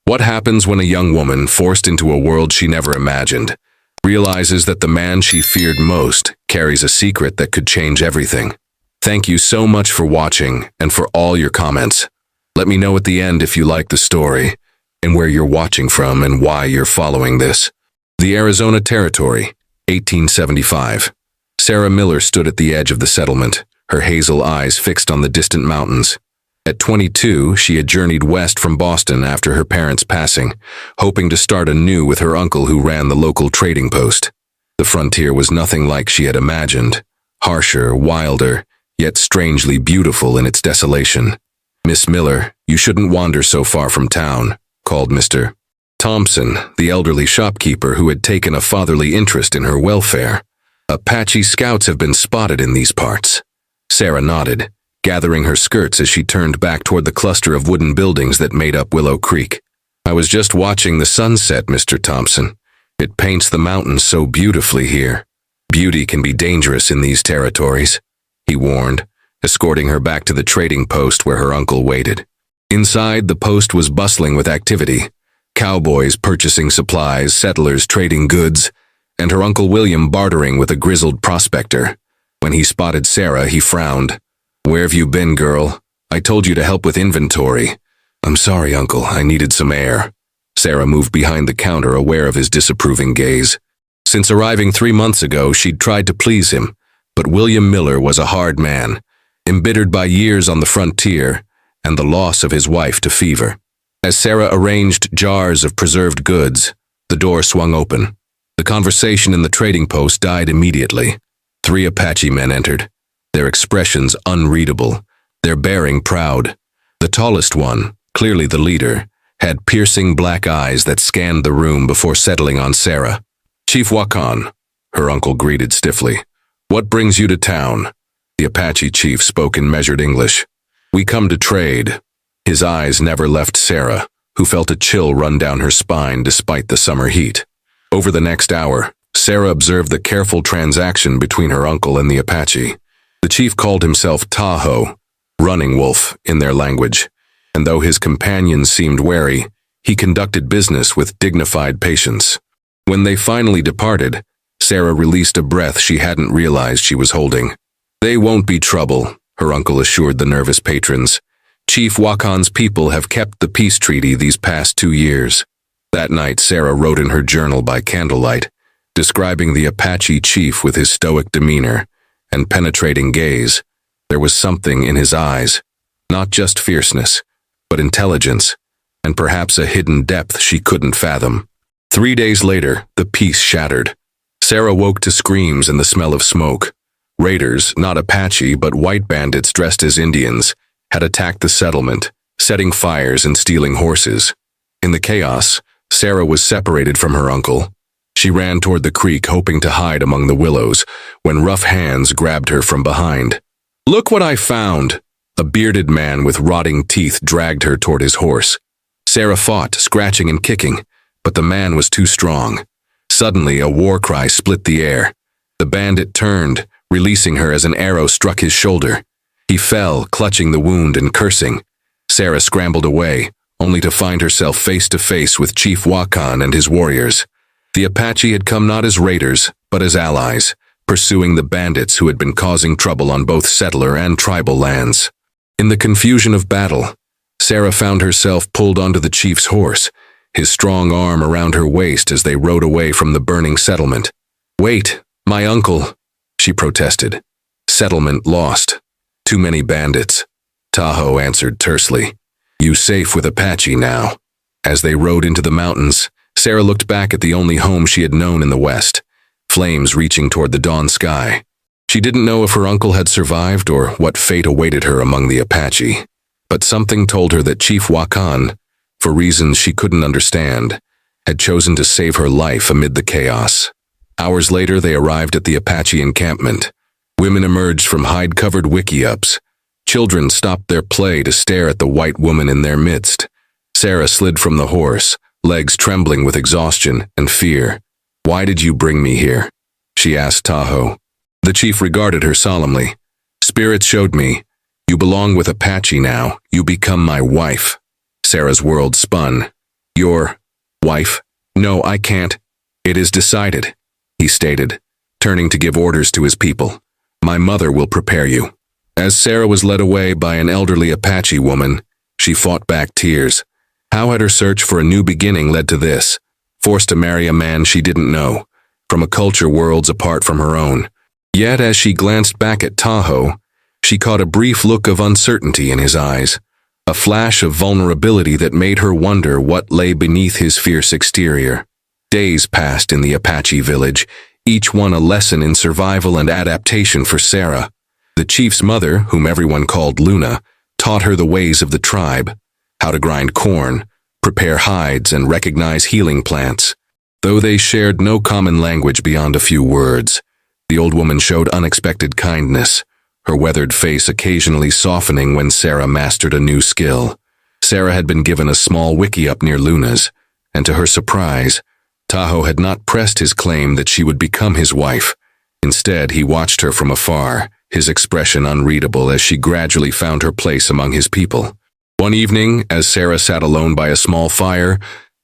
What happens when a young woman, forced into a world she never imagined, realizes that the man she feared most carries a secret that could change everything? Thank you so much for watching and for all your comments. Let me know at the end if you like the story, and where you're watching from and why you're following this. The Arizona Territory, 1875. Sarah Miller stood at the edge of the settlement, her hazel eyes fixed on the distant mountains. At 22, she had journeyed west from Boston after her parents' passing, hoping to start anew with her uncle who ran the local trading post. The frontier was nothing like she had imagined, harsher, wilder, yet strangely beautiful in its desolation. "Miss Miller, you shouldn't wander so far from town," called Mr. Thompson, the elderly shopkeeper who had taken a fatherly interest in her welfare. "Apache scouts have been spotted in these parts." Sarah nodded, gathering her skirts as she turned back toward the cluster of wooden buildings that made up Willow Creek. "I was just watching the sunset, Mr. Thompson. It paints the mountains so beautifully here. Beauty can be dangerous in these territories," he warned, escorting her back to the trading post where her uncle waited. Inside, the post was bustling with activity. Cowboys purchasing supplies, settlers trading goods, and her Uncle William bartering with a grizzled prospector. When he spotted Sarah, he frowned. "Where have you been, girl? I told you to help with inventory." "I'm sorry, Uncle, I needed some air." Sarah moved behind the counter, aware of his disapproving gaze. Since arriving 3 months ago, she'd tried to please him, but William Miller was a hard man, embittered by years on the frontier and the loss of his wife to fever. As Sarah arranged jars of preserved goods, the door swung open. The conversation in the trading post died immediately. 3 Apache men entered, their expressions unreadable, their bearing proud. The tallest one, clearly the leader, had piercing black eyes that scanned the room before settling on Sarah. "Chief Wakan," her uncle greeted stiffly. "What brings you to town?" The Apache chief spoke in measured English. "We come to trade." His eyes never left Sarah, who felt a chill run down her spine despite the summer heat. Over the next hour, Sarah observed the careful transaction between her uncle and the Apache. The chief called himself Tahoe, running wolf in their language, and though his companions seemed wary, he conducted business with dignified patience. When they finally departed, Sarah released a breath she hadn't realized she was holding. "They won't be trouble," her uncle assured the nervous patrons. "Chief Wakan's people have kept the peace treaty these past 2 years. That night, Sarah wrote in her journal by candlelight, describing the Apache chief with his stoic demeanor and penetrating gaze. There was something in his eyes, not just fierceness, but intelligence, and perhaps a hidden depth she couldn't fathom. 3 days later, the peace shattered. Sarah woke to screams and the smell of smoke. Raiders, not Apache but white bandits dressed as Indians, had attacked the settlement, setting fires and stealing horses. In the chaos, Sarah was separated from her uncle. She ran toward the creek, hoping to hide among the willows, when rough hands grabbed her from behind. "Look what I found!" A bearded man with rotting teeth dragged her toward his horse. Sarah fought, scratching and kicking, but the man was too strong. Suddenly, a war cry split the air. The bandit turned, releasing her as an arrow struck his shoulder. He fell, clutching the wound and cursing. Sarah scrambled away, only to find herself face to face with Chief Wakan and his warriors. The Apache had come not as raiders, but as allies, pursuing the bandits who had been causing trouble on both settler and tribal lands. In the confusion of battle, Sarah found herself pulled onto the chief's horse, his strong arm around her waist as they rode away from the burning settlement. "Wait, my uncle," she protested. "Settlement lost. Too many bandits," Tahoe answered tersely. "You safe with Apache now." As they rode into the mountains, Sarah looked back at the only home she had known in the West, flames reaching toward the dawn sky. She didn't know if her uncle had survived or what fate awaited her among the Apache, but something told her that Chief Wakan, for reasons she couldn't understand, had chosen to save her life amid the chaos. Hours later, they arrived at the Apache encampment. Women emerged from hide-covered wickiups. Children stopped their play to stare at the white woman in their midst. Sarah slid from the horse, legs trembling with exhaustion and fear. "Why did you bring me here?" she asked Tahoe. The chief regarded her solemnly. "Spirits showed me. You belong with Apache now. You become my wife." Sarah's world spun. Your wife? No, I can't. It is decided, he stated, turning to give orders to his people. My mother will prepare you. As Sarah was led away by an elderly Apache woman, she fought back tears. How had her search for a new beginning led to this? Forced to marry a man she didn't know, from a culture worlds apart from her own. Yet as she glanced back at Tahoe, she caught a brief look of uncertainty in his eyes, a flash of vulnerability that made her wonder what lay beneath his fierce exterior. Days passed in the Apache village, each one a lesson in survival and adaptation for Sarah. The chief's mother, whom everyone called Luna, taught her the ways of the tribe, how to grind corn, prepare hides, and recognize healing plants. Though they shared no common language beyond a few words, the old woman showed unexpected kindness, her weathered face occasionally softening when Sarah mastered a new skill. Sarah had been given a small wiki up near Luna's, and to her surprise, Tahoe had not pressed his claim that she would become his wife. Instead, he watched her from afar, his expression unreadable as she gradually found her place among his people. One evening, as Sarah sat alone by a small fire,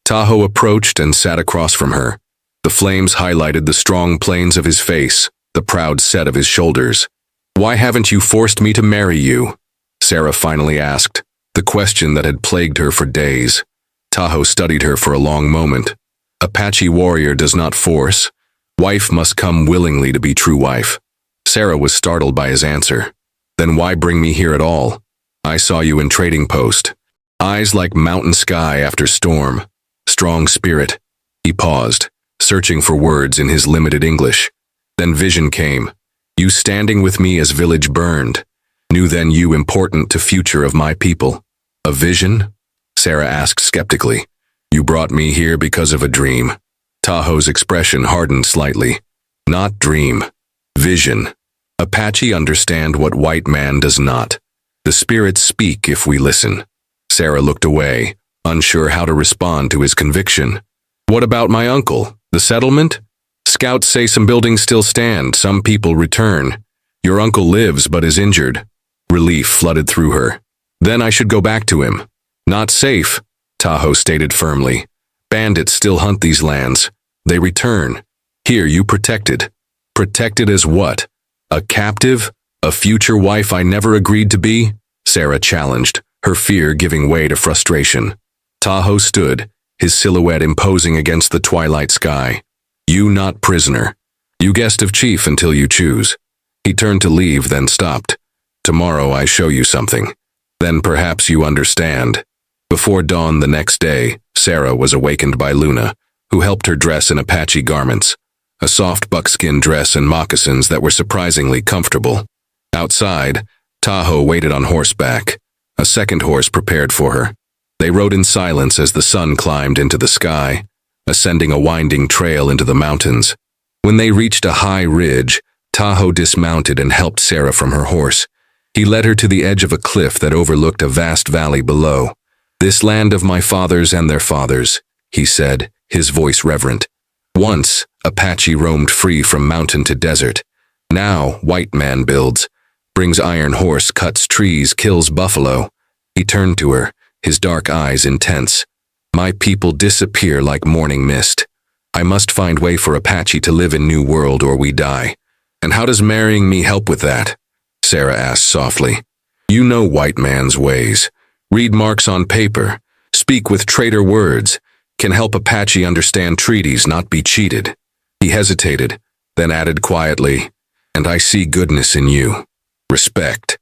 Tahoe approached and sat across from her. The flames highlighted the strong planes of his face, the proud set of his shoulders. Why haven't you forced me to marry you? Sarah finally asked, the question that had plagued her for days. Tahoe studied her for a long moment. Apache warrior does not force. Wife must come willingly to be true wife. Sarah was startled by his answer. Then why bring me here at all? I saw you in trading post. Eyes like mountain sky after storm. Strong spirit. He paused, searching for words in his limited English. Then vision came. You standing with me as village burned. Knew then you important to future of my people. A vision? Sarah asked skeptically. You brought me here because of a dream. Tahoe's expression hardened slightly. Not dream. Vision. Apache understand what white man does not. The spirits speak if we listen. Sarah looked away, unsure how to respond to his conviction. What about my uncle? The settlement? Scouts say some buildings still stand, some people return. Your uncle lives but is injured. Relief flooded through her. Then I should go back to him. Not safe, Tahoe stated firmly. Bandits still hunt these lands. They return. Here you protected. Protected as what? A captive? A future wife I never agreed to be? Sarah challenged, her fear giving way to frustration. Tahoe stood, his silhouette imposing against the twilight sky. You not prisoner. You guest of chief until you choose. He turned to leave, then stopped. Tomorrow I show you something. Then perhaps you understand. Before dawn the next day, Sarah was awakened by Luna, who helped her dress in Apache garments, a soft buckskin dress and moccasins that were surprisingly comfortable. Outside, Tahoe waited on horseback, a second horse prepared for her. They rode in silence as the sun climbed into the sky, ascending a winding trail into the mountains. When they reached a high ridge, Tahoe dismounted and helped Sarah from her horse. He led her to the edge of a cliff that overlooked a vast valley below. This land of my fathers and their fathers, he said, his voice reverent. Once, Apache roamed free from mountain to desert. Now, white man builds, brings iron horse, cuts trees, kills buffalo. He turned to her, his dark eyes intense. My people disappear like morning mist. I must find way for Apache to live in new world or we die. And how does marrying me help with that? Sarah asked softly. You know white man's ways. Read marks on paper. Speak with traitor words. Can help Apache understand treaties, not be cheated. He hesitated, then added quietly, and I see goodness in you. Respect.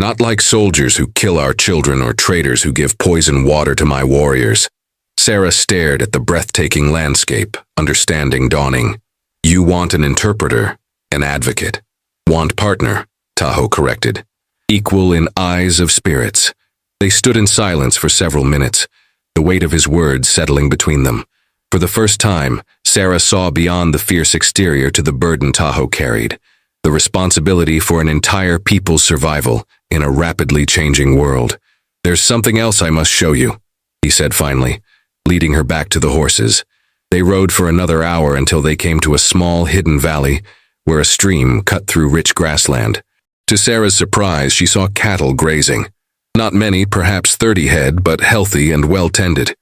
Not like soldiers who kill our children or traitors who give poison water to my warriors. Sarah stared at the breathtaking landscape, understanding dawning. You want an interpreter, an advocate. Want partner, Tahoe corrected. Equal in eyes of spirits. They stood in silence for several minutes, the weight of his words settling between them. For the first time, Sarah saw beyond the fierce exterior to the burden Tahoe carried, the responsibility for an entire people's survival in a rapidly changing world. There's something else I must show you, he said finally, leading her back to the horses. They rode for another hour until they came to a small hidden valley where a stream cut through rich grassland. To Sarah's surprise, she saw cattle grazing. Not many, perhaps 30 head, but healthy and well-tended.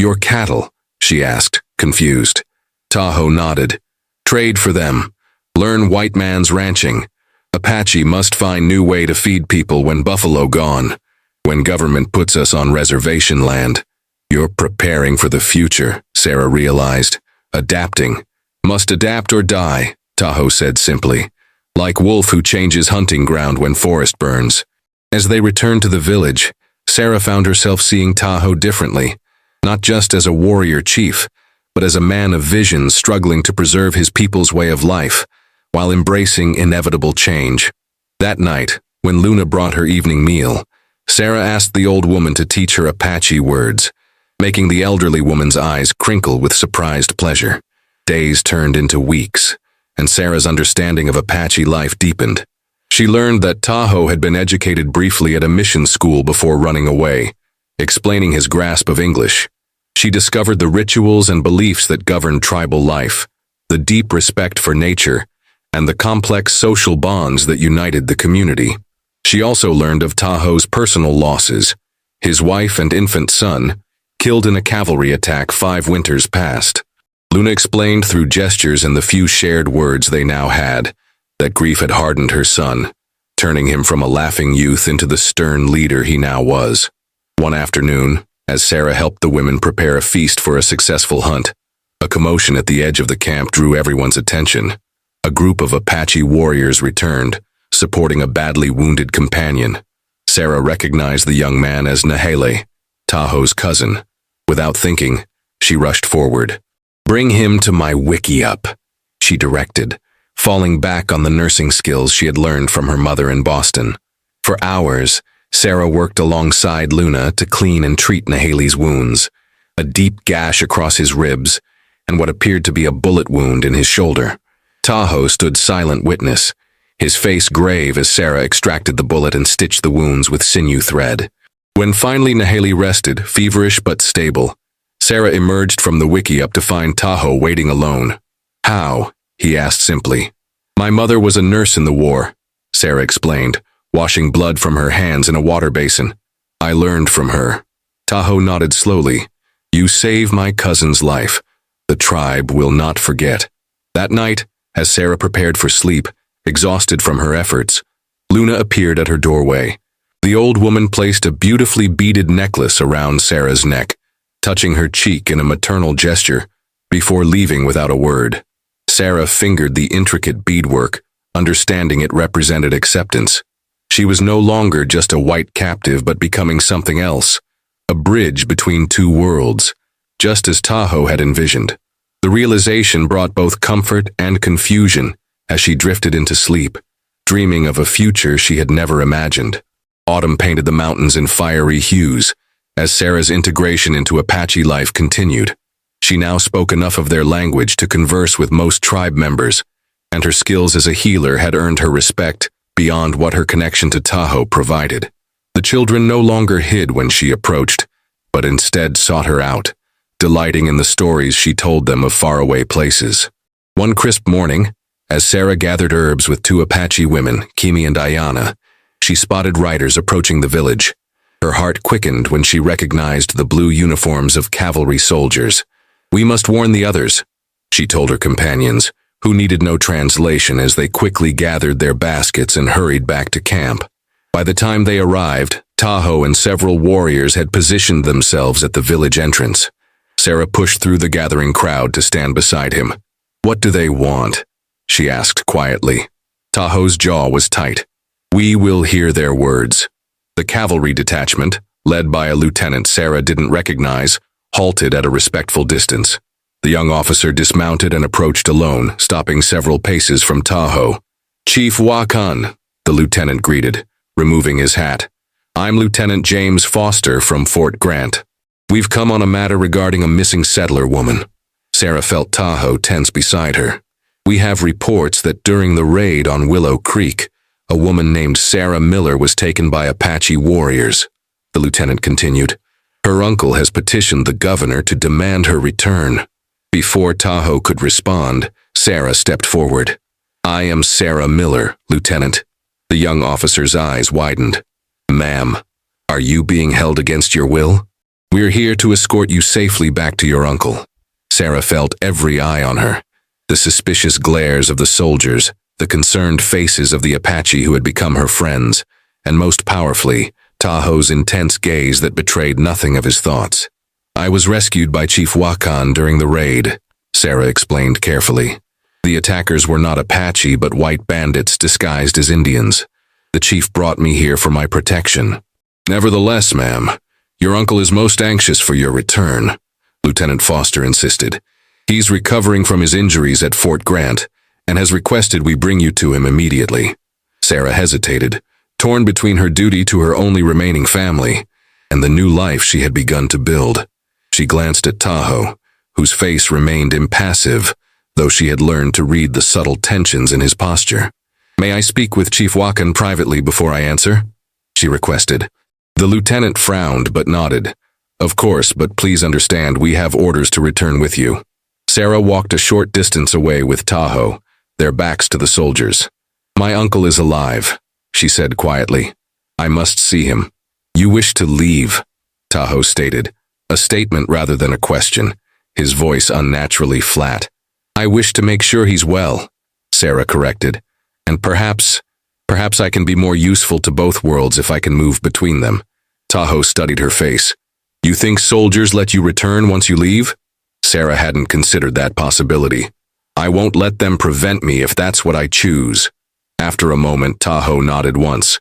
Your cattle? She asked, confused. Tahoe nodded. Trade for them. Learn white man's ranching. Apache must find new way to feed people when buffalo gone. When government puts us on reservation land. You're preparing for the future, Sarah realized. Adapting. Must adapt or die, Tahoe said simply. Like wolf who changes hunting ground when forest burns. As they returned to the village, Sarah found herself seeing Tahoe differently. Not just as a warrior chief, but as a man of vision struggling to preserve his people's way of life, while embracing inevitable change. That night, when Luna brought her evening meal, Sarah asked the old woman to teach her Apache words, making the elderly woman's eyes crinkle with surprised pleasure. Days turned into weeks, and Sarah's understanding of Apache life deepened. She learned that Tahoe had been educated briefly at a mission school before running away, explaining his grasp of English. She discovered the rituals and beliefs that governed tribal life, the deep respect for nature, and the complex social bonds that united the community. She also learned of Tahoe's personal losses, his wife and infant son, killed in a cavalry attack 5 winters past. Luna explained through gestures and the few shared words they now had, that grief had hardened her son, turning him from a laughing youth into the stern leader he now was. One afternoon, as Sarah helped the women prepare a feast for a successful hunt, a commotion at the edge of the camp drew everyone's attention. A group of Apache warriors returned, supporting a badly wounded companion. Sarah recognized the young man as Nahele, Tahoe's cousin. Without thinking, she rushed forward. Bring him to my wickiup, she directed, falling back on the nursing skills she had learned from her mother in Boston. For hours, Sarah worked alongside Luna to clean and treat Nahele's wounds, a deep gash across his ribs, and what appeared to be a bullet wound in his shoulder. Tahoe stood silent witness, his face grave as Sarah extracted the bullet and stitched the wounds with sinew thread. When finally Nahele rested, feverish but stable, Sarah emerged from the wickiup to find Tahoe waiting alone. How? He asked simply. My mother was a nurse in the war, Sarah explained, washing blood from her hands in a water basin. I learned from her. Tahoe nodded slowly. You saved my cousin's life. The tribe will not forget. That night, as Sarah prepared for sleep, exhausted from her efforts, Luna appeared at her doorway. The old woman placed a beautifully beaded necklace around Sarah's neck, touching her cheek in a maternal gesture, before leaving without a word. Sarah fingered the intricate beadwork, understanding it represented acceptance. She was no longer just a white captive but becoming something else, a bridge between two worlds, just as Tahoe had envisioned. The realization brought both comfort and confusion as she drifted into sleep, dreaming of a future she had never imagined. Autumn painted the mountains in fiery hues, as Sarah's integration into Apache life continued. She now spoke enough of their language to converse with most tribe members, and her skills as a healer had earned her respect beyond what her connection to Tahoe provided. The children no longer hid when she approached, but instead sought her out, delighting in the stories she told them of faraway places. One crisp morning, as Sarah gathered herbs with 2 Apache women, Kimi and Ayana, she spotted riders approaching the village. Her heart quickened when she recognized the blue uniforms of cavalry soldiers. We must warn the others, she told her companions, who needed no translation as they quickly gathered their baskets and hurried back to camp. By the time they arrived, Tahoe and several warriors had positioned themselves at the village entrance. Sarah pushed through the gathering crowd to stand beside him. What do they want? She asked quietly. Tahoe's jaw was tight. We will hear their words. The cavalry detachment, led by a lieutenant Sarah didn't recognize, halted at a respectful distance. The young officer dismounted and approached alone, stopping several paces from Tahoe. Chief Wakan, the lieutenant greeted, removing his hat. I'm Lieutenant James Foster from Fort Grant. We've come on a matter regarding a missing settler woman. Sarah felt Tahoe tense beside her. We have reports that during the raid on Willow Creek, a woman named Sarah Miller was taken by Apache warriors, the lieutenant continued. Her uncle has petitioned the governor to demand her return. Before Tahoe could respond, Sarah stepped forward. I am Sarah Miller, Lieutenant. The young officer's eyes widened. Ma'am, are you being held against your will? We're here to escort you safely back to your uncle. Sarah felt every eye on her. The suspicious glares of the soldiers, the concerned faces of the Apache who had become her friends, and most powerfully, Tahoe's intense gaze that betrayed nothing of his thoughts. I was rescued by Chief Wakan during the raid, Sarah explained carefully. The attackers were not Apache but white bandits disguised as Indians. The chief brought me here for my protection. Nevertheless, ma'am, your uncle is most anxious for your return, Lieutenant Foster insisted. He's recovering from his injuries at Fort Grant and has requested we bring you to him immediately. Sarah hesitated, torn between her duty to her only remaining family and the new life she had begun to build. She glanced at Tahoe, whose face remained impassive, though she had learned to read the subtle tensions in his posture. May I speak with Chief Wakan privately before I answer? She requested. The lieutenant frowned but nodded. Of course, but please understand we have orders to return with you. Sarah walked a short distance away with Tahoe, their backs to the soldiers. My uncle is alive, she said quietly. I must see him. You wish to leave, Tahoe stated, a statement rather than a question, his voice unnaturally flat. I wish to make sure he's well, Sarah corrected, and perhaps I can be more useful to both worlds if I can move between them. Tahoe studied her face. You think soldiers let you return once you leave? Sarah hadn't considered that possibility. I won't let them prevent me if that's what I choose. After a moment, Tahoe nodded once.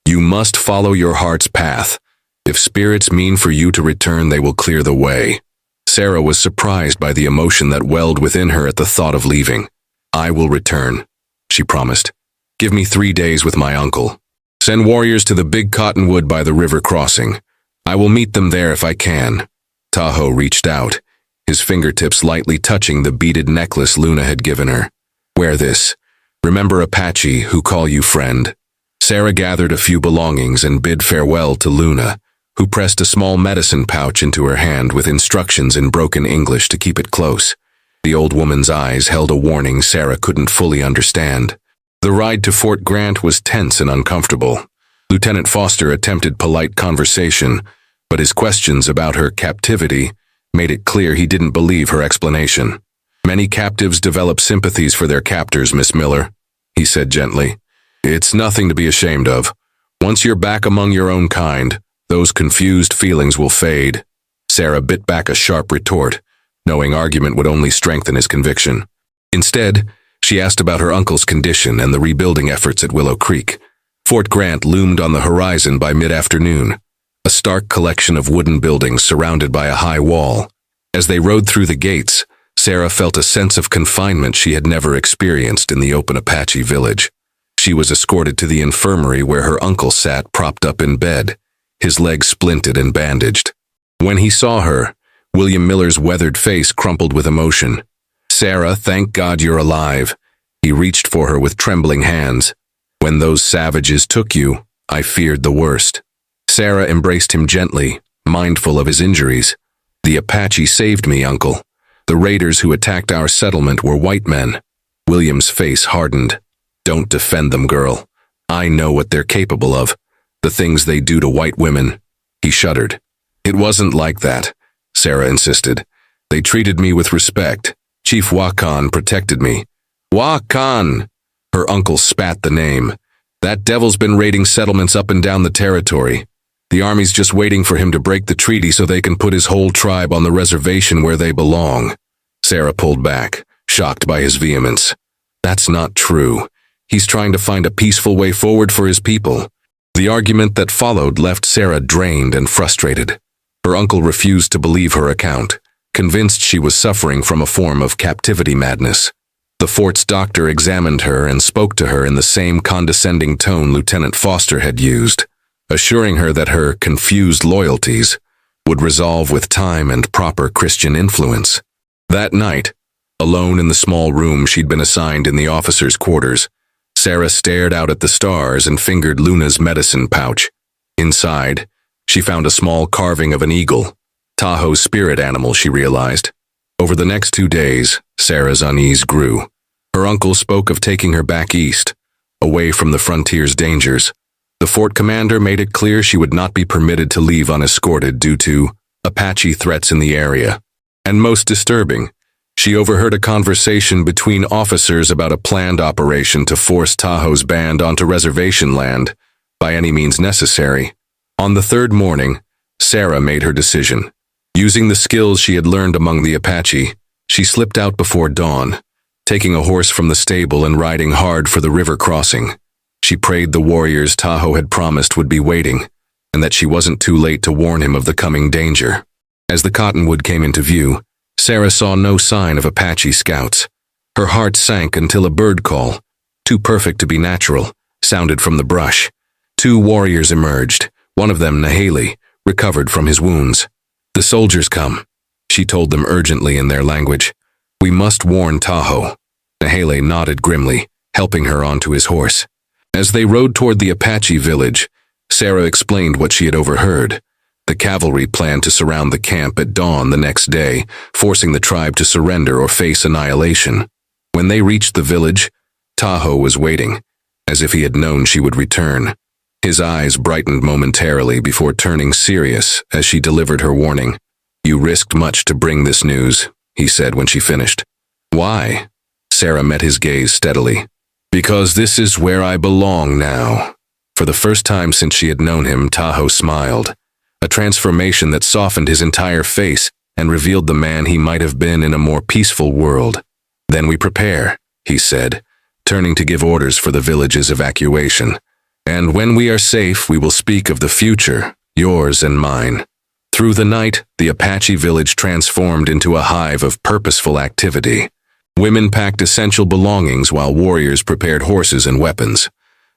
You must follow your heart's path. If spirits mean for you to return, they will clear the way. Sarah was surprised by the emotion that welled within her at the thought of leaving. I will return, she promised. Give me 3 days with my uncle. Send warriors to the big cottonwood by the river crossing. I will meet them there if I can. Tahoe reached out, his fingertips lightly touching the beaded necklace Luna had given her. Wear this. Remember Apache, who call you friend. Sarah gathered a few belongings and bid farewell to Luna, who pressed a small medicine pouch into her hand with instructions in broken English to keep it close. The old woman's eyes held a warning Sarah couldn't fully understand. The ride to Fort Grant was tense and uncomfortable. Lieutenant Foster attempted polite conversation, but his questions about her captivity made it clear he didn't believe her explanation. Many captives develop sympathies for their captors, Miss Miller, he said gently. It's nothing to be ashamed of. Once you're back among your own kind, those confused feelings will fade. Sarah bit back a sharp retort, knowing argument would only strengthen his conviction. Instead, she asked about her uncle's condition and the rebuilding efforts at Willow Creek. Fort Grant loomed on the horizon by mid-afternoon, a stark collection of wooden buildings surrounded by a high wall. As they rode through the gates, Sarah felt a sense of confinement she had never experienced in the open Apache village. She was escorted to the infirmary where her uncle sat propped up in bed, his legs splinted and bandaged. When he saw her, William Miller's weathered face crumpled with emotion. Sarah, thank God you're alive. He reached for her with trembling hands. When those savages took you, I feared the worst. Sarah embraced him gently, mindful of his injuries. The Apache saved me, Uncle. The raiders who attacked our settlement were white men. William's face hardened. Don't defend them, girl. I know what they're capable of. The things they do to white women. He shuddered. It wasn't like that, Sarah insisted. They treated me with respect. Chief Wakan protected me. Wakan! Her uncle spat the name. That devil's been raiding settlements up and down the territory. The army's just waiting for him to break the treaty so they can put his whole tribe on the reservation where they belong. Sarah pulled back, shocked by his vehemence. That's not true. He's trying to find a peaceful way forward for his people. The argument that followed left Sarah drained and frustrated. Her uncle refused to believe her account, convinced she was suffering from a form of captivity madness. The fort's doctor examined her and spoke to her in the same condescending tone Lieutenant Foster had used, assuring her that her confused loyalties would resolve with time and proper Christian influence. That night, alone in the small room she'd been assigned in the officers' quarters, Sarah stared out at the stars and fingered Luna's medicine pouch. Inside, she found a small carving of an eagle, Tahoe's spirit animal, she realized. Over the next 2 days, Sarah's unease grew. Her uncle spoke of taking her back east, away from the frontier's dangers. The fort commander made it clear she would not be permitted to leave unescorted due to Apache threats in the area. And most disturbing, she overheard a conversation between officers about a planned operation to force Tahoe's band onto reservation land by any means necessary. On the third morning, Sarah made her decision. Using the skills she had learned among the Apache, she slipped out before dawn, taking a horse from the stable and riding hard for the river crossing. She prayed the warriors Tahoe had promised would be waiting, and that she wasn't too late to warn him of the coming danger. As the cottonwood came into view, Sarah saw no sign of Apache scouts. Her heart sank until a bird call, too perfect to be natural, sounded from the brush. 2 warriors emerged, one of them Nahali, recovered from his wounds. "The soldiers come," she told them urgently in their language. "We must warn Tahoe." Nahali nodded grimly, helping her onto his horse. As they rode toward the Apache village, Sarah explained what she had overheard. The cavalry planned to surround the camp at dawn the next day, forcing the tribe to surrender or face annihilation. When they reached the village, Tahoe was waiting, as if he had known she would return. His eyes brightened momentarily before turning serious as she delivered her warning. "You risked much to bring this news," he said when she finished. "Why?" Sarah met his gaze steadily. "Because this is where I belong now." For the first time since she had known him, Tahoe smiled, a transformation that softened his entire face and revealed the man he might have been in a more peaceful world. "Then we prepare," he said, turning to give orders for the village's evacuation. "And when we are safe, we will speak of the future, yours and mine." Through the night, the Apache village transformed into a hive of purposeful activity. Women packed essential belongings while warriors prepared horses and weapons.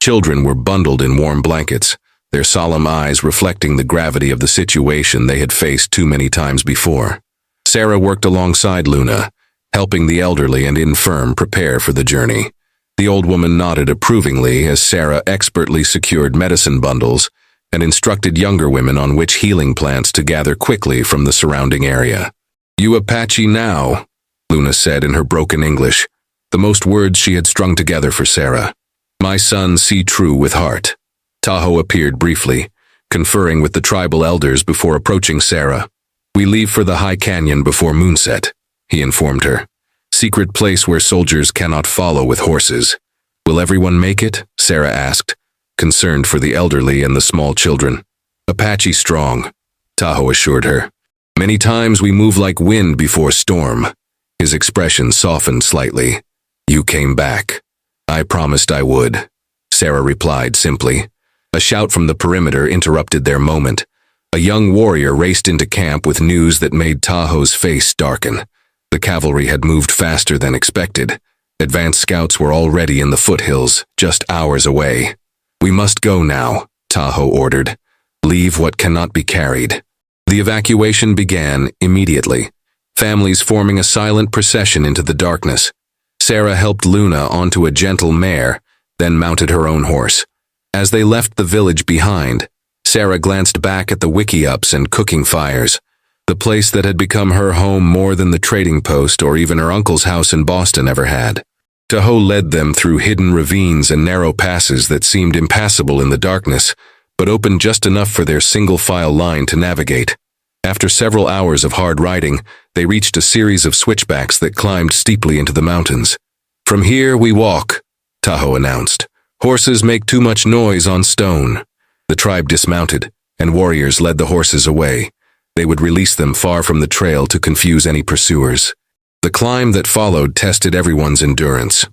Children were bundled in warm blankets, their solemn eyes reflecting the gravity of the situation they had faced too many times before. Sarah worked alongside Luna, helping the elderly and infirm prepare for the journey. The old woman nodded approvingly as Sarah expertly secured medicine bundles and instructed younger women on which healing plants to gather quickly from the surrounding area. "You Apache now," Luna said in her broken English, the most words she had strung together for Sarah. "My son, see true with heart." Tahoe appeared briefly, conferring with the tribal elders before approaching Sarah. "We leave for the high canyon before moonset," he informed her. "Secret place where soldiers cannot follow with horses." "Will everyone make it?" Sarah asked, concerned for the elderly and the small children. "Apache strong," Tahoe assured her. "Many times we move like wind before storm." His expression softened slightly. "You came back." "I promised I would," Sarah replied simply. A shout from the perimeter interrupted their moment. A young warrior raced into camp with news that made Tahoe's face darken. The cavalry had moved faster than expected. Advanced scouts were already in the foothills, just hours away. "We must go now," Tahoe ordered. "Leave what cannot be carried." The evacuation began immediately, families forming a silent procession into the darkness. Sarah helped Luna onto a gentle mare, then mounted her own horse. As they left the village behind, Sarah glanced back at the wickiups and cooking fires, the place that had become her home more than the trading post or even her uncle's house in Boston ever had. Tahoe led them through hidden ravines and narrow passes that seemed impassable in the darkness, but opened just enough for their single-file line to navigate. After several hours of hard riding, they reached a series of switchbacks that climbed steeply into the mountains. "From here we walk," Tahoe announced. "Horses make too much noise on stone." The tribe dismounted, and warriors led the horses away. They would release them far from the trail to confuse any pursuers. The climb that followed tested everyone's endurance.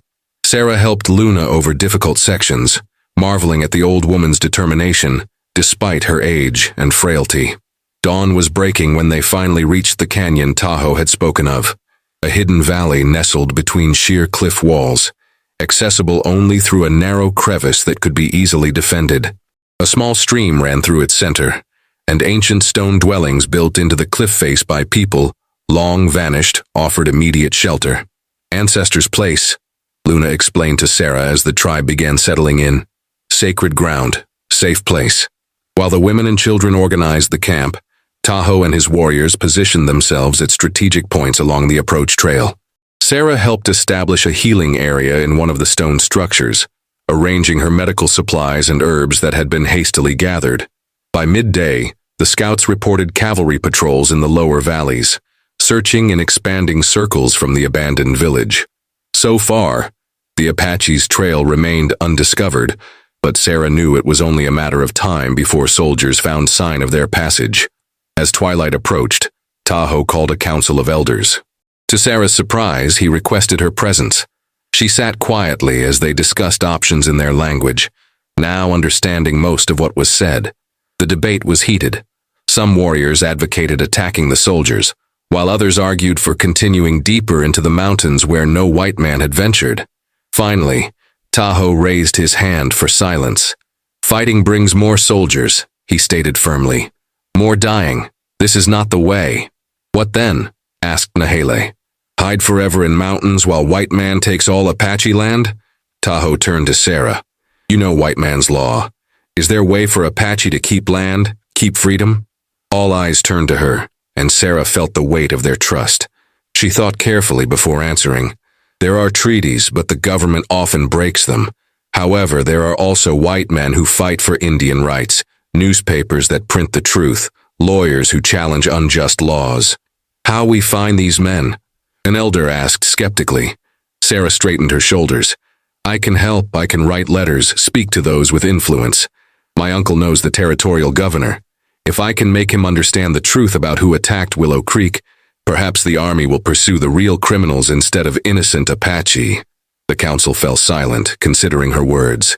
Sarah helped Luna over difficult sections, marveling at the old woman's determination, despite her age and frailty. Dawn was breaking when they finally reached the canyon Tahoe had spoken of, a hidden valley nestled between sheer cliff walls, accessible only through a narrow crevice that could be easily defended. A small stream ran through its center, and ancient stone dwellings built into the cliff face by people, long vanished, offered immediate shelter. "Ancestors' place," Luna explained to Sarah as the tribe began settling in. "Sacred ground, safe place." While the women and children organized the camp, Tahoe and his warriors positioned themselves at strategic points along the approach trail. Sarah helped establish a healing area in one of the stone structures, arranging her medical supplies and herbs that had been hastily gathered. By midday, The scouts reported cavalry patrols in the lower valleys, searching in expanding circles from the abandoned village. So far, the Apache's trail remained undiscovered, but Sarah knew it was only a matter of time before soldiers found sign of their passage. As twilight approached, Tahoe called a council of elders. To Sarah's surprise, he requested her presence. She sat quietly as they discussed options in their language, now understanding most of what was said. The debate was heated. Some warriors advocated attacking the soldiers, while others argued for continuing deeper into the mountains where no white man had ventured. Finally, Tahoe raised his hand for silence. "Fighting brings more soldiers," he stated firmly. "More dying. This is not the way." "What then?" asked Nahele. "Hide forever in mountains while white man takes all Apache land?" Tahoe turned to Sarah. "You know white man's law. Is there a way for Apache to keep land, keep freedom?" All eyes turned to her, and Sarah felt the weight of their trust. She thought carefully before answering. "There are treaties, but the government often breaks them. However, there are also white men who fight for Indian rights, newspapers that print the truth, lawyers who challenge unjust laws." "How we find these men?" an elder asked skeptically. Sarah straightened her shoulders. "I can help. I can write letters, speak to those with influence. My uncle knows the territorial governor. If I can make him understand the truth about who attacked Willow Creek, perhaps the army will pursue the real criminals instead of innocent Apache." The council fell silent, considering her words.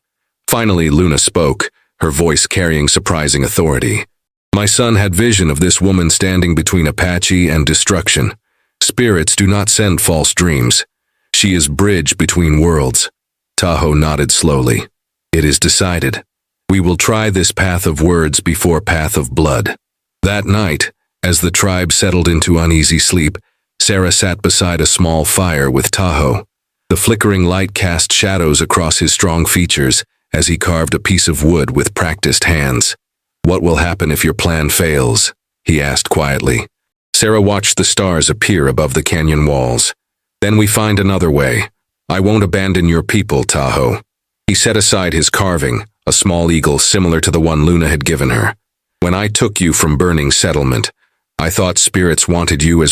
Finally, Luna spoke, her voice carrying surprising authority. "My son had vision of this woman standing between Apache and destruction. Spirits do not send false dreams. She is bridge between worlds." Tahoe nodded slowly. "It is decided. We will try this path of words before path of blood." That night, as the tribe settled into uneasy sleep, Sarah sat beside a small fire with Tahoe. The flickering light cast shadows across his strong features as he carved a piece of wood with practiced hands. "What will happen if your plan fails?" he asked quietly. Sarah watched the stars appear above the canyon walls. "Then we find another way. I won't abandon your people, Tahoe." He set aside his carving, a small eagle similar to the one Luna had given her. "When I took you from burning settlement, I thought spirits wanted you as